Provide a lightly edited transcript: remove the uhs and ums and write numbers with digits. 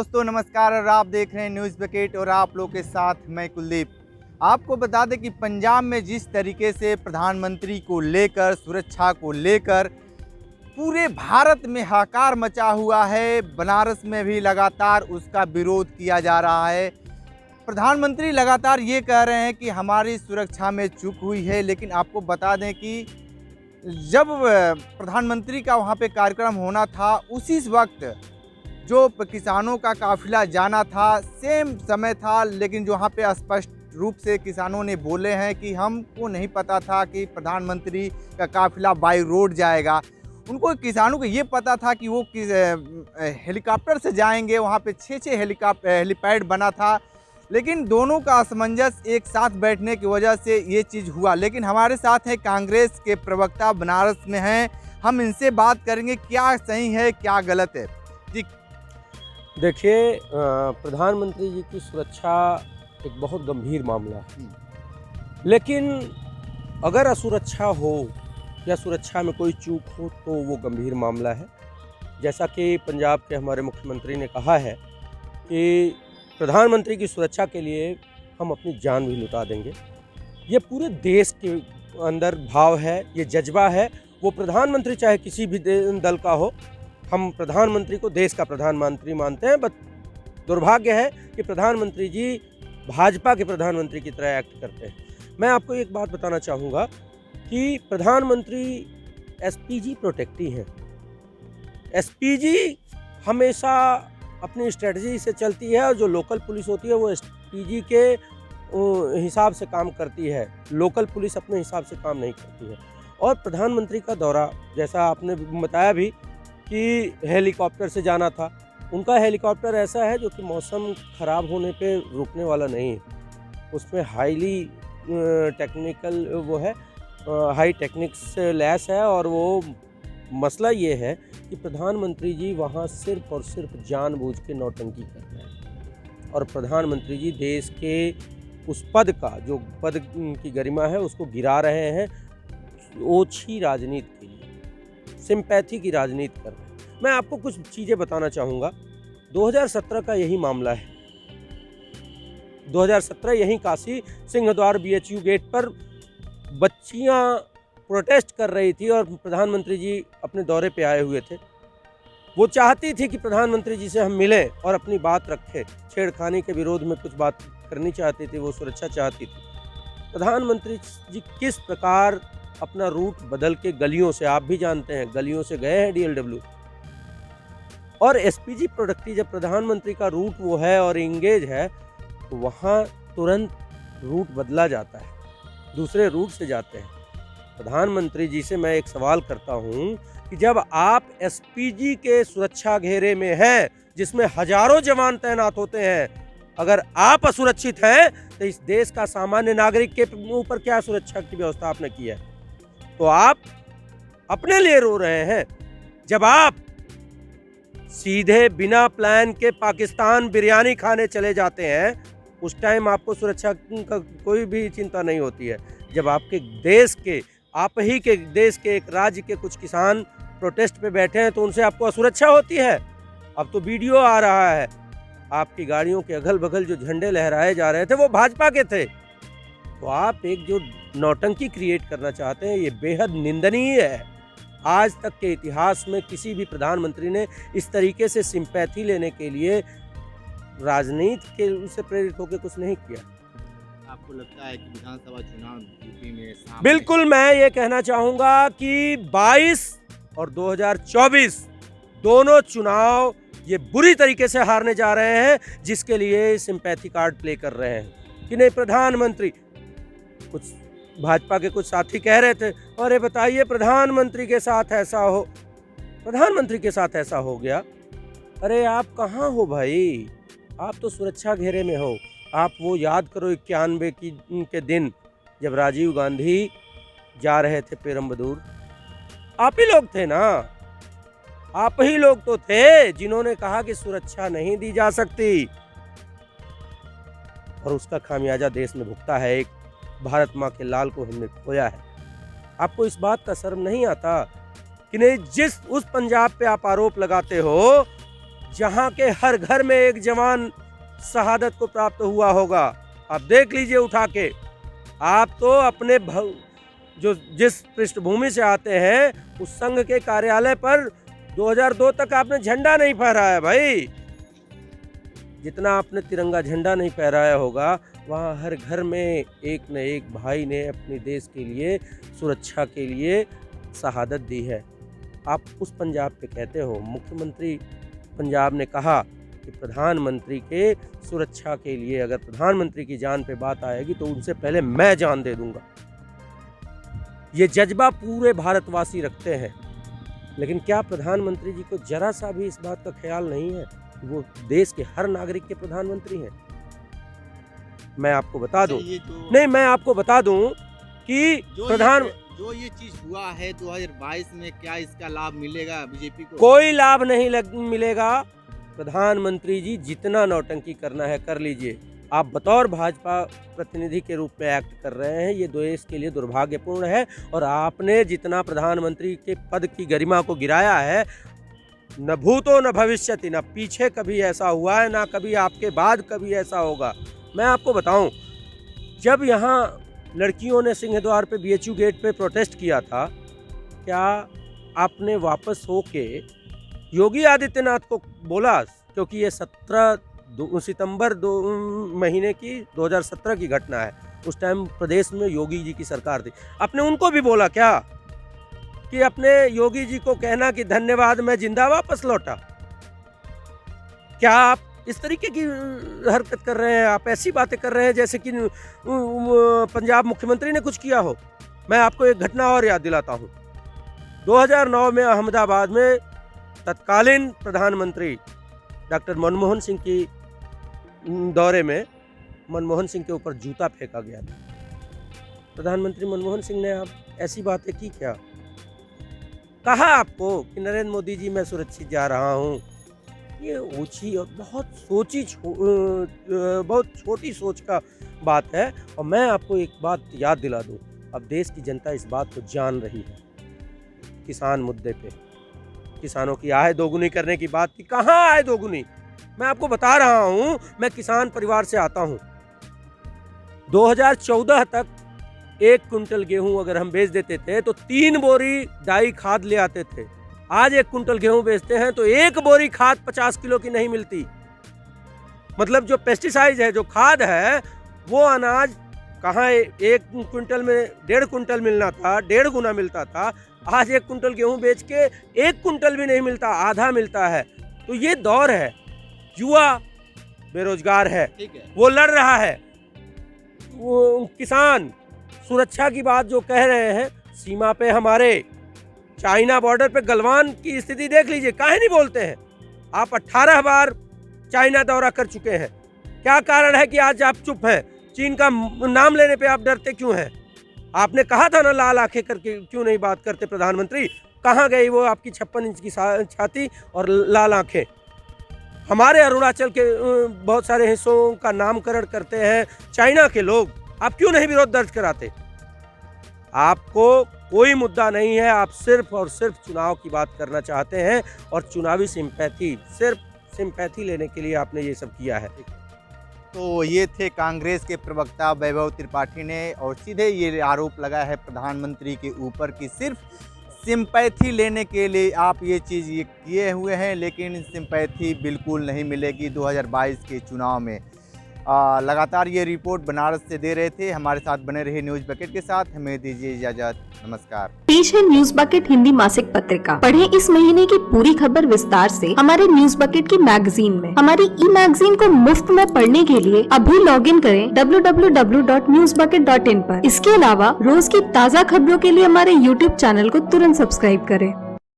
दोस्तों नमस्कार और आप देख रहे हैं न्यूज़ बकेट और आप लोग के साथ मैं कुलदीप। आपको बता दें कि पंजाब में जिस तरीके से प्रधानमंत्री को लेकर सुरक्षा को लेकर पूरे भारत में हाहाकार मचा हुआ है, बनारस में भी लगातार उसका विरोध किया जा रहा है। प्रधानमंत्री लगातार ये कह रहे हैं कि हमारी सुरक्षा में चूक हुई है, लेकिन आपको बता दें कि जब प्रधानमंत्री का वहाँ पे कार्यक्रम होना था, उसी वक्त जो किसानों का काफ़िला जाना था सेम समय था, लेकिन जो वहाँ पे स्पष्ट रूप से किसानों ने बोले हैं कि हमको नहीं पता था कि प्रधानमंत्री का काफ़िला बाई रोड जाएगा। उनको किसानों को ये पता था कि वो हेलीकॉप्टर से जाएंगे, वहाँ पे 6 हेलीपैड बना था, लेकिन दोनों का असमंजस एक साथ बैठने की वजह से ये चीज़ हुआ। लेकिन हमारे साथ है कांग्रेस के प्रवक्ता, बनारस में हैं, हम इनसे बात करेंगे क्या सही है क्या गलत है। जी देखिए, प्रधानमंत्री जी की सुरक्षा एक बहुत गंभीर मामला है, लेकिन अगर असुरक्षा हो या सुरक्षा में कोई चूक हो तो वो गंभीर मामला है। जैसा कि पंजाब के हमारे मुख्यमंत्री ने कहा है कि प्रधानमंत्री की सुरक्षा के लिए हम अपनी जान भी लुटा देंगे। ये पूरे देश के अंदर भाव है, ये जज्बा है। वो प्रधानमंत्री चाहे किसी भी दल का हो, हम प्रधानमंत्री को देश का प्रधानमंत्री मानते हैं। बट दुर्भाग्य है कि प्रधानमंत्री जी भाजपा के प्रधानमंत्री की तरह एक्ट करते हैं। मैं आपको एक बात बताना चाहूँगा कि प्रधानमंत्री एसपीजी प्रोटेक्टी हैं। एसपीजी हमेशा अपनी स्ट्रेटजी से चलती है और जो लोकल पुलिस होती है वो एसपीजी के हिसाब से काम करती है। लोकल पुलिस अपने हिसाब से काम नहीं करती है। और प्रधानमंत्री का दौरा, जैसा आपने बताया भी कि हेलीकॉप्टर से जाना था, उनका हेलीकॉप्टर ऐसा है जो कि मौसम ख़राब होने पे रुकने वाला नहीं है। उसमें हाईली टेक्निकल वो है, हाई टेक्निक्स से लैस है। और वो मसला ये है कि प्रधानमंत्री जी वहाँ सिर्फ और सिर्फ जानबूझ के नौटंकी कर रहे हैं। और प्रधानमंत्री जी देश के उस पद का, जो पद की गरिमा है, उसको गिरा रहे हैं ओछी राजनीति के लिए, सिंपैथी की राजनीति कर रहे हैं। मैं आपको कुछ चीज़ें बताना चाहूँगा। 2017 का यही मामला है। 2017 यहीं काशी सिंहद्वार बीएचयू गेट पर बच्चियाँ प्रोटेस्ट कर रही थी और प्रधानमंत्री जी अपने दौरे पे आए हुए थे। वो चाहती थी कि प्रधानमंत्री जी से हम मिलें और अपनी बात रखें। छेड़खानी के विरोध में कुछ बात करनी चाहती थी, वो सुरक्षा चाहती थी। प्रधानमंत्री जी किस प्रकार अपना रूट बदल के गलियों से, आप भी जानते हैं, गलियों से गए हैं डीएलडब्ल्यू। और एसपीजी प्रोटेक्टी, जब प्रधानमंत्री का रूट वो है और इंगेज है, तो वहाँ तुरंत रूट बदला जाता है, दूसरे रूट से जाते हैं। प्रधानमंत्री जी से मैं एक सवाल करता हूँ कि जब आप एसपीजी के सुरक्षा घेरे में हैं, जिसमें हजारों जवान तैनात होते हैं, अगर आप असुरक्षित हैं तो इस देश का सामान्य नागरिक के ऊपर क्या सुरक्षा की व्यवस्था आपने की है? तो आप अपने लिए रो रहे हैं। जब आप सीधे बिना प्लान के पाकिस्तान बिरयानी खाने चले जाते हैं, उस टाइम आपको सुरक्षा का कोई भी चिंता नहीं होती है। जब आपके देश के, आप ही के देश के एक राज्य के कुछ किसान प्रोटेस्ट पे बैठे हैं तो उनसे आपको असुरक्षा होती है। अब तो वीडियो आ रहा है, आपकी गाड़ियों के अगल बगल जो झंडे लहराए जा रहे थे वो भाजपा के थे। तो आप एक जो नौटंकी क्रिएट करना चाहते हैं, ये बेहद निंदनीय है। आज तक के इतिहास में किसी भी प्रधानमंत्री ने इस तरीके से सिंपैथी लेने के लिए राजनीति के से प्रेरित होकर कुछ नहीं किया। आपको लगता है कि विधानसभा चुनाव यूपी में बिल्कुल, मैं ये कहना चाहूँगा कि 22 और 2024 दोनों चुनाव ये बुरी तरीके से हारने जा रहे हैं, जिसके लिए सिंपैथी कार्ड प्ले कर रहे हैं कि नहीं। प्रधानमंत्री, कुछ भाजपा के कुछ साथी कह रहे थे, अरे बताइए प्रधानमंत्री के साथ ऐसा हो, प्रधानमंत्री के साथ ऐसा हो गया। अरे आप कहाँ हो भाई? आप तो सुरक्षा घेरे में हो। आप वो याद करो 91 के दिन जब राजीव गांधी जा रहे थे पेरम्बदूर, आप ही लोग थे ना। आप ही लोग तो थे जिन्होंने कहा कि सुरक्षा नहीं दी जा सकती, और उसका खामियाजा देश में भुगता है। एक भारत माँ के लाल को हमने खोया है। आपको इस बात का शर्म नहीं आता कि नहीं, जिस उस पंजाब पे आप आरोप लगाते हो जहां के हर घर में एक जवान शहादत को प्राप्त हुआ होगा। आप देख लीजिए उठा के। आप तो अपने जो जिस पृष्ठभूमि से आते हैं उस संघ के कार्यालय पर 2002 तक आपने झंडा नहीं फहराया भाई। जितना आपने तिरंगा झंडा नहीं फहराया होगा, वहाँ हर घर में एक न एक भाई ने अपने देश के लिए, सुरक्षा के लिए शहादत दी है। आप उस पंजाब पे कहते हो, मुख्यमंत्री पंजाब ने कहा कि प्रधानमंत्री के सुरक्षा के लिए अगर प्रधानमंत्री की जान पे बात आएगी तो उनसे पहले मैं जान दे दूंगा। ये जज्बा पूरे भारतवासी रखते हैं, लेकिन क्या प्रधानमंत्री जी को जरा सा भी इस बात का ख्याल नहीं है कि वो देश के हर नागरिक के प्रधानमंत्री हैं? मैं आपको बता दूं, नहीं मैं आपको बता दूं कि जो ये चीज हुआ है 2022 में, क्या इसका लाभ मिलेगा बीजेपी को? कोई लाभ नहीं मिलेगा। प्रधानमंत्री जी जितना नौटंकी करना है कर लीजिए। आप बतौर भाजपा प्रतिनिधि के रूप में एक्ट कर रहे हैं, ये देश के लिए दुर्भाग्यपूर्ण है। और आपने जितना प्रधानमंत्री के पद की गरिमा को गिराया है, न भूतो न भविष्यति, न पीछे कभी ऐसा हुआ है, ना कभी आपके बाद कभी ऐसा होगा। मैं आपको बताऊं, जब यहाँ लड़कियों ने सिंहद्वार पे BHU गेट पे प्रोटेस्ट किया था, क्या आपने वापस होके योगी आदित्यनाथ को बोला? क्योंकि ये 17 सितंबर 2017 की घटना है। उस टाइम प्रदेश में योगी जी की सरकार थी। आपने उनको भी बोला क्या कि अपने योगी जी को कहना कि धन्यवाद, मैं जिंदा वापस लौटा? क्या आप इस तरीके की हरकत कर रहे हैं? आप ऐसी बातें कर रहे हैं जैसे कि पंजाब मुख्यमंत्री ने कुछ किया हो। मैं आपको एक घटना और याद दिलाता हूँ। 2009 में अहमदाबाद में तत्कालीन प्रधानमंत्री डॉक्टर मनमोहन सिंह की दौरे में मनमोहन सिंह के ऊपर जूता फेंका गया था। प्रधानमंत्री मनमोहन सिंह ने आप ऐसी बातें की क्या? कहा आपको कि नरेंद्र मोदी जी मैं सुरक्षित जा रहा हूँ? ये ऊंची और बहुत छोटी सोच का बात है। और मैं आपको एक बात याद दिला दूँ, अब देश की जनता इस बात को जान रही है। किसान मुद्दे पे किसानों की आय दोगुनी करने की बात की, कहाँ आय दोगुनी? मैं आपको बता रहा हूँ, मैं किसान परिवार से आता हूँ। 2014 तक 1 कुंटल गेहूं अगर हम बेच देते थे तो 3 बोरी डाई खाद ले आते थे। आज 1 कुंटल गेहूं बेचते हैं तो 1 बोरी खाद 50 किलो की नहीं मिलती। मतलब जो पेस्टिसाइड है, जो खाद है, वो अनाज कहाँ 1 कुंटल में 1.5 कुंटल मिलना था, 1.5 गुना मिलता था। आज 1 कुंटल गेहूं बेच के 1 कुंटल भी नहीं मिलता, आधा मिलता है। तो ये दौर है। युवा बेरोजगार है, वो लड़ रहा है। वो किसान सुरक्षा की बात जो कह रहे हैं, सीमा पे हमारे चाइना बॉर्डर पे गलवान की स्थिति देख लीजिए, काहे नहीं बोलते हैं? आप 18 बार चाइना दौरा कर चुके हैं। क्या कारण है कि आज आप चुप हैं? चीन का नाम लेने पे आप डरते क्यों हैं? आपने कहा था ना लाल आंखें करके क्यों नहीं बात करते प्रधानमंत्री? कहाँ गई वो आपकी 56 इंच की छाती और लाल आंखें? हमारे अरुणाचल के बहुत सारे हिस्सों का नामकरण करते हैं चाइना के लोग, आप क्यों नहीं विरोध दर्ज कराते? आपको कोई मुद्दा नहीं है, आप सिर्फ और सिर्फ चुनाव की बात करना चाहते हैं और चुनावी सिंपैथी, सिर्फ सिंपैथी लेने के लिए आपने ये सब किया है। तो ये थे कांग्रेस के प्रवक्ता वैभव त्रिपाठी ने, और सीधे ये आरोप लगा है प्रधानमंत्री के ऊपर कि सिर्फ सिंपैथी लेने के लिए आप ये चीज़ ये किए हुए हैं, लेकिन सिंपैथी बिल्कुल नहीं मिलेगी 2022 के चुनाव में। लगातार ये रिपोर्ट बनारस से दे रहे थे। हमारे साथ बने रहे न्यूज बकेट के साथ। हमें दीजिए इजाजत, नमस्कार। पेश है न्यूज बकेट हिंदी मासिक पत्रिका। पढ़ें इस महीने की पूरी खबर विस्तार से हमारे न्यूज बकेट की मैगजीन में। हमारी ई मैगजीन को मुफ्त में पढ़ने के लिए अभी लॉगिन करें www.newsbucket.in पर। इसके अलावा रोज की ताज़ा खबरों के लिए हमारे YouTube चैनल को तुरंत सब्सक्राइब करें।